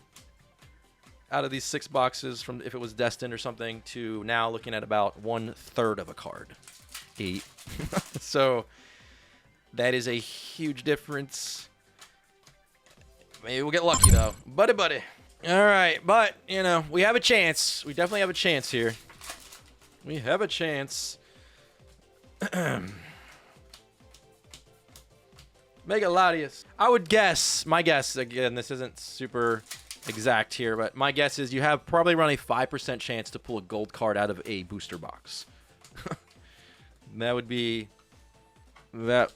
out of these 6 boxes, from if it was Destined or something, to now looking at about 1/3 of a card. 8. So that is a huge difference. Maybe we'll get lucky though. Buddy. All right, but you know, we have a chance. We definitely have a chance here. We have a chance. Mega Latias. I would guess, my guess, again, this isn't super exact here, but my guess is you have probably around a 5% chance to pull a gold card out of a booster box. That would be that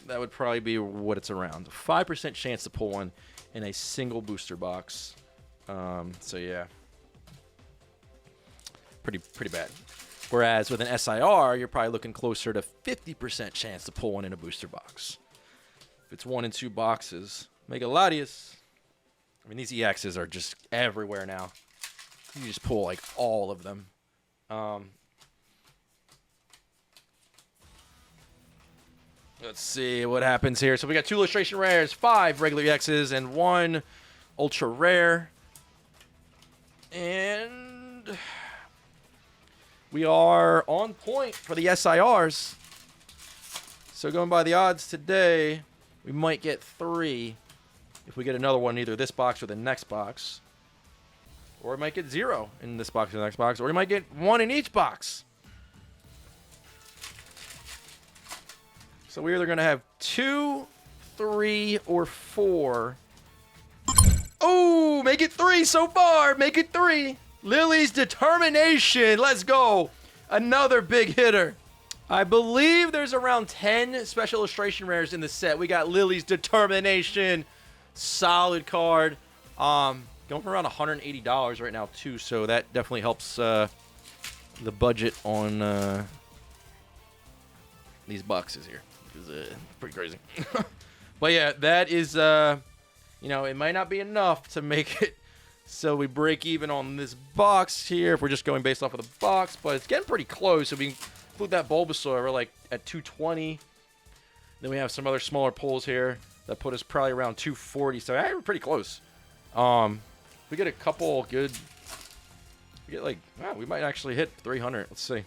would probably be what it's around. 5% chance to pull one in a single booster box. So yeah. Pretty bad. Whereas with an SIR, you're probably looking closer to 50% chance to pull one in a booster box. If it's 1 and 2 boxes, Mega Latias. I mean, these EXs are just everywhere now. You just pull like all of them. Let's see what happens here. So we got 2 illustration rares, 5 regular EXs, and 1 ultra rare. And we are on point for the SIRs. So going by the odds today, we might get 3 if we get another one, either this box or the next box. Or we might get 0 in this box or the next box. Or we might get 1 in each box. So we're either going to have 2, 3, or 4. Oh, make it 3 so far. Make it 3. Lily's Determination. Let's go. Another big hitter. I believe there's around 10 special illustration rares in the set. We got Lily's Determination. Solid card. Going for around $180 right now, too. So that definitely helps the budget on these boxes here. It's pretty crazy. But yeah, that is, you know, it might not be enough to make it so we break even on this box here if we're just going based off of the box, but it's getting pretty close. So we include that Bulbasaur, we're like at 220. Then we have some other smaller pulls here that put us probably around 240. So yeah, we're pretty close. We get a couple good, we get like, wow, we might actually hit 300. Let's see.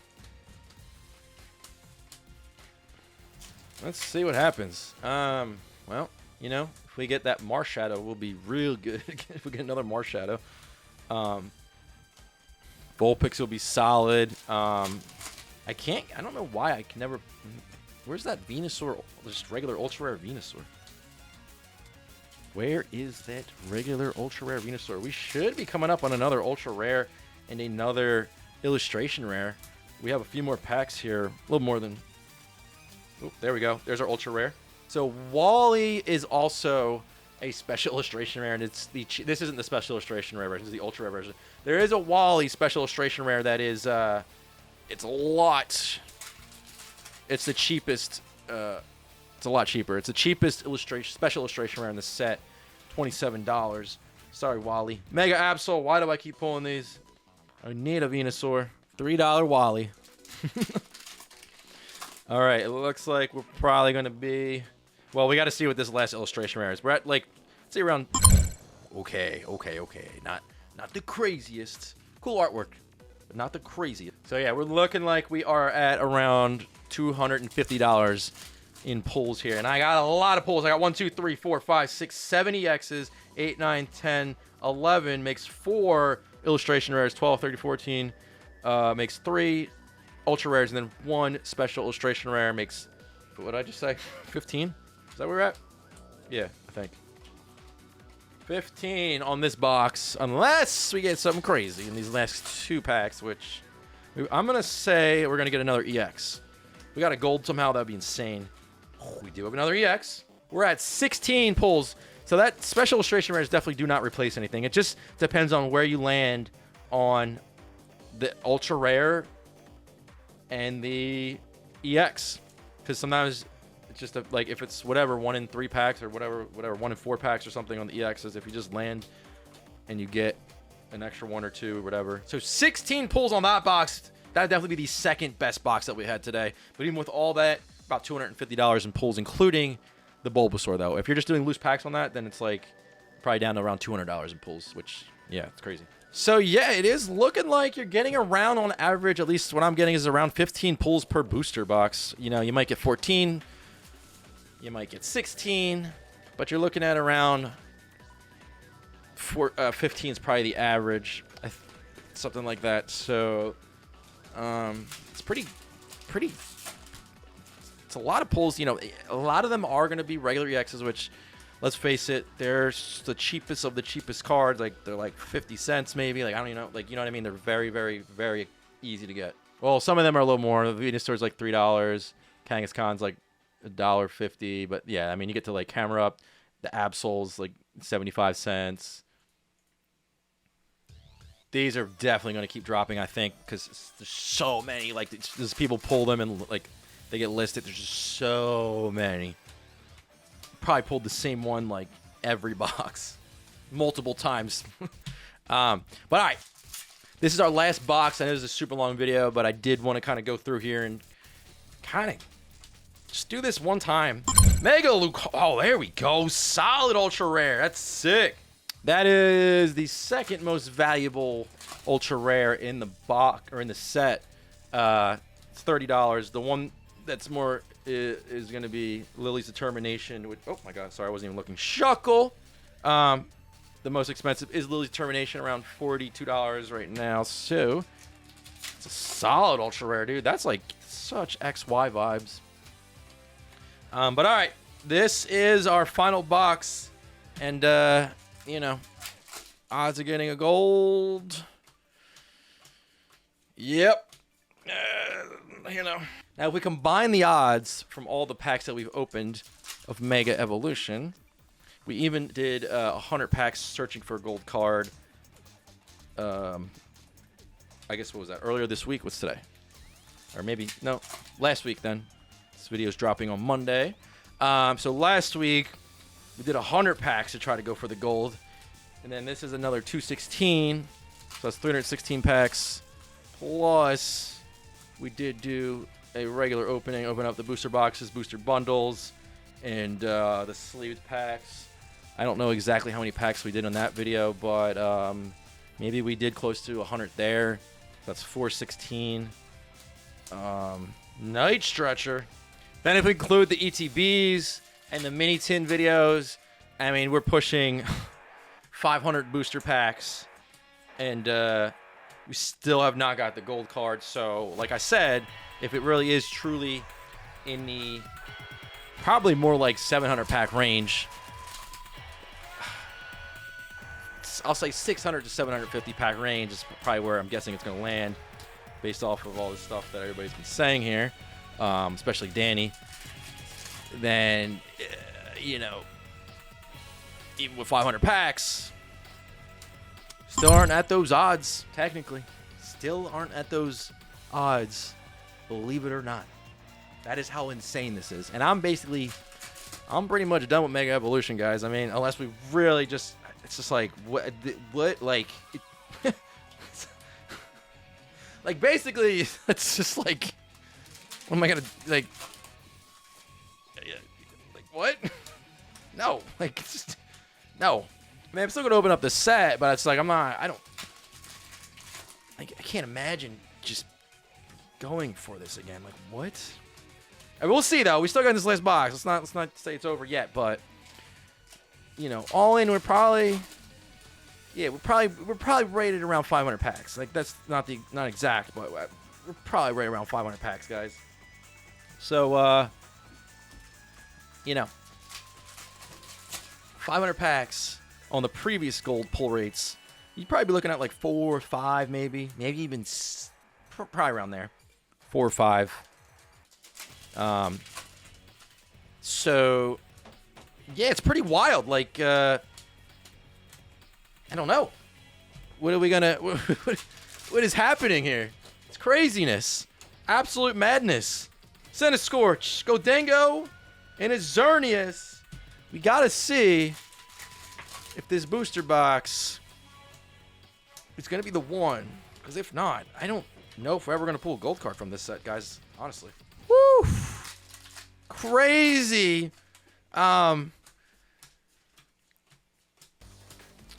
Let's see what happens. Well, you know, if we get that Marshadow, we'll be real good. If we get another Marshadow. Vulpix will be solid. I don't know why I can never... Where's that Venusaur? Just regular ultra rare Venusaur. Where is that regular ultra rare Venusaur? We should be coming up on another ultra rare and another illustration rare. We have a few more packs here. A little more than... Oh, there we go. There's our ultra rare. So Wally is also a special illustration rare, and it's this isn't the special illustration rare version. It's the ultra rare version. There is a Wally special illustration rare that is it's a lot. It's the cheapest. It's a lot cheaper. It's the cheapest special illustration rare in the set. $27. Sorry, Wally. Mega Absol. Why do I keep pulling these? I need a Venusaur. $3 Wally. All right, it looks like we're probably going to be... Well, we got to see what this last illustration rare is. We're at, like, let's say around... Okay. Not the craziest. Cool artwork, but not the craziest. So, yeah, we're looking like we are at around $250 in pulls here. And I got a lot of pulls. I got 1, 2, 3, 4, 5, 6, 7 EXs, 8, 9, 10, 11. Makes 4 illustration rares, 12, 30, 14. Makes 3... ultra rares, and then 1 special illustration rare makes, what did I just say? 15? Is that where we're at? Yeah, I think. 15 on this box, unless we get something crazy in these last 2 packs, which I'm going to say we're going to get another EX. We got a gold somehow, that would be insane. Oh, we do have another EX. We're at 16 pulls, so that special illustration rares definitely do not replace anything. It just depends on where you land on the ultra rare and the EX, because sometimes it's just like if it's whatever 1 in 3 packs or whatever 1 in 4 packs or something on the EXs, if you just land and you get an extra 1 or 2 or whatever. So 16 pulls on that box. That'd definitely be the second best box that we had today. But even with all that, about $250 in pulls, including the Bulbasaur though. If you're just doing loose packs on that, then it's like probably down to around $200 in pulls, which yeah, it's crazy. So, yeah, it is looking like you're getting around on average, at least what I'm getting is around 15 pulls per booster box. You know, you might get 14, you might get 16, but you're looking at around 15 is probably the average, something like that. So, it's pretty, it's a lot of pulls. You know, a lot of them are going to be regular EXs, which let's face it, they're the cheapest of the cheapest cards. Like, they're like 50 cents maybe. Like, I don't even know. Like, you know what I mean? They're very, very, very easy to get. Well, some of them are a little more. The Venusaur's like $3. Kangaskhan's like $1.50. But yeah, I mean, you get to like Camera Up. The Absol's like 75 cents. These are definitely going to keep dropping, I think, because there's so many. Like, there's people pull them and like they get listed. There's just so many. Probably pulled the same one like every box, multiple times. But all right, this is our last box. I know this is a super long video, but I did want to kind of go through here and kind of just do this one time. Mega Luke. Oh, there we go. Solid ultra rare. That's sick. That is the second most valuable ultra rare in the box or in the set. It's $30. The one that's more is going to be Lily's Determination. Which, oh my God, sorry, I wasn't even looking. Shuckle. The most expensive is Lily's Determination, around $42 right now. So it's a solid ultra rare, dude. That's like such XY vibes. But all right, this is our final box, and you know, odds of getting a gold. Yep. You know. Now, if we combine the odds from all the packs that we've opened of Mega Evolution, we even did 100 packs searching for a gold card. I guess, what was that? Earlier this week? What's today? Or maybe, no, last week then. This video is dropping on Monday. So last week, we did 100 packs to try to go for the gold. And then this is another 216. So that's 316 packs. Plus, we did do a regular opening, open up the booster boxes, booster bundles, and the sleeved packs. I don't know exactly how many packs we did on that video, but maybe we did close to 100 there. That's 416. Night Stretcher. Then if we include the ETBs and the mini tin videos, I mean, we're pushing 500 booster packs, and we still have not got the gold card. So, like I said, if it really is truly in the probably more like 700 pack range, I'll say 600 to 750 pack range is probably where I'm guessing it's going to land based off of all the stuff that everybody's been saying here, especially Danny. Then, you know, even with 500 packs, still aren't at those odds, technically. Still aren't at those odds, believe it or not. That is how insane this is. And I'm pretty much done with Mega Evolution, guys. I mean, unless we really just, it's just like, what like, like, basically, it's just like, what am I going to, like, what? No, like, it's just, no. I mean, I'm still going to open up the set, but it's like, I can't imagine just going for this again. Like, what? And we'll see, though. We still got this last box. Let's not say it's over yet, but, you know, all in, we're probably rated around 500 packs. Like, that's not exact, but we're probably right around 500 packs, guys. So, you know, 500 packs on the previous gold pull rates, you'd probably be looking at like 4 or 5, maybe even probably around there, 4 or 5. So yeah, it's pretty wild. Like, I don't know. What are we gonna? What is happening here? It's craziness, absolute madness. Cinescorch, Godengo, and it's Xerneas. We gotta see if this booster box is gonna be the one. Because if not, I don't know if we're ever gonna pull a gold card from this set, guys. Honestly. Woo! Crazy.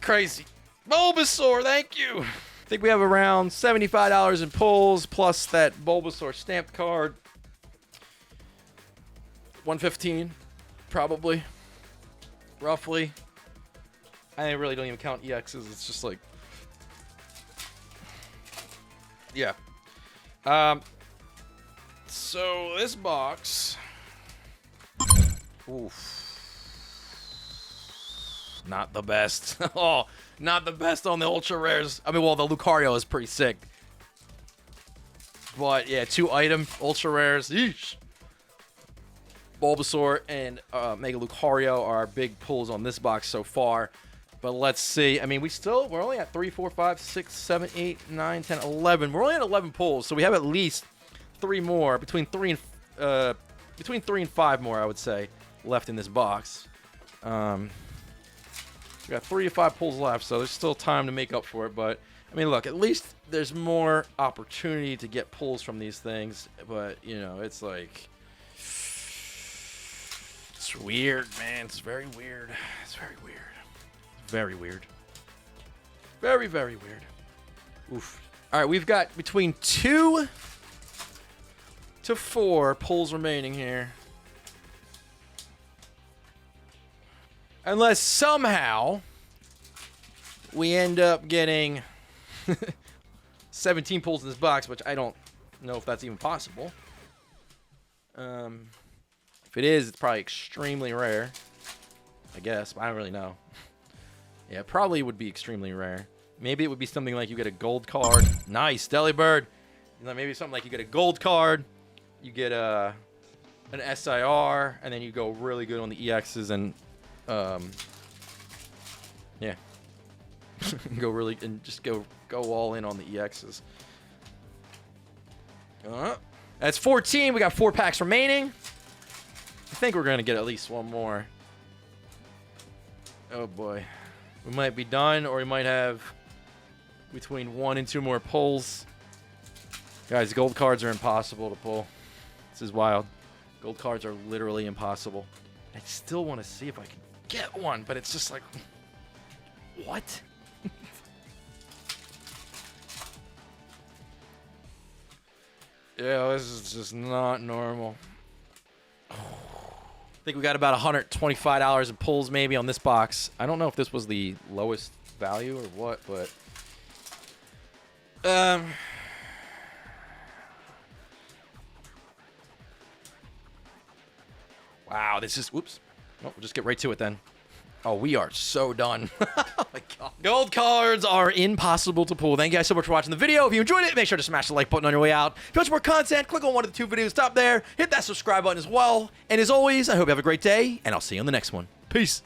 Crazy. Bulbasaur, thank you. I think we have around $75 in pulls plus that Bulbasaur stamped card. 115, probably. Roughly. I really don't even count EXs. It's just like, yeah. So this box. Oof. not the best. Oh, not the best on the ultra rares. I mean, well, the Lucario is pretty sick. But yeah, 2 item ultra rares. Yeesh. Bulbasaur and Mega Lucario are our big pulls on this box so far. But let's see. I mean, we're only at 3, 4, 5, 6, 7, 8, 9, 10, 11. We're only at 11 pulls, so we have at least 3 more, between 3 and 5 more, I would say, left in this box. We got 3 to 5 pulls left, so there's still time to make up for it. But I mean, look, at least there's more opportunity to get pulls from these things. But you know, it's like, it's weird, man. It's very weird. It's very weird. Very weird. Very, very weird. Oof. All right, we've got between 2 to 4 pulls remaining here. Unless somehow we end up getting 17 pulls in this box, which I don't know if that's even possible. If it is, it's probably extremely rare, I guess, but I don't really know. Yeah, it probably would be extremely rare. Maybe it would be something like you get a gold card. Nice, Delibird. You know, maybe something like you get a gold card, you get an SIR, and then you go really good on the EXs and yeah. Go really and just go all in on the EXs. That's 14. We got 4 packs remaining. I think we're gonna get at least one more. Oh boy. We might be done, or we might have between 1 and 2 more pulls. Guys, gold cards are impossible to pull. This is wild. Gold cards are literally impossible. I still want to see if I can get one, but it's just like, what? Yeah, this is just not normal. I think we got about $125 in pulls maybe on this box. I don't know if this was the lowest value or what, but wow, this is, whoops. Oh, we'll just get right to it then. Oh, we are so done. Oh my God. Gold cards are impossible to pull. Thank you guys so much for watching the video. If you enjoyed it, make sure to smash the like button on your way out. If you want more content, click on one of the 2 videos top there. Hit that subscribe button as well. And as always, I hope you have a great day, and I'll see you on the next one. Peace.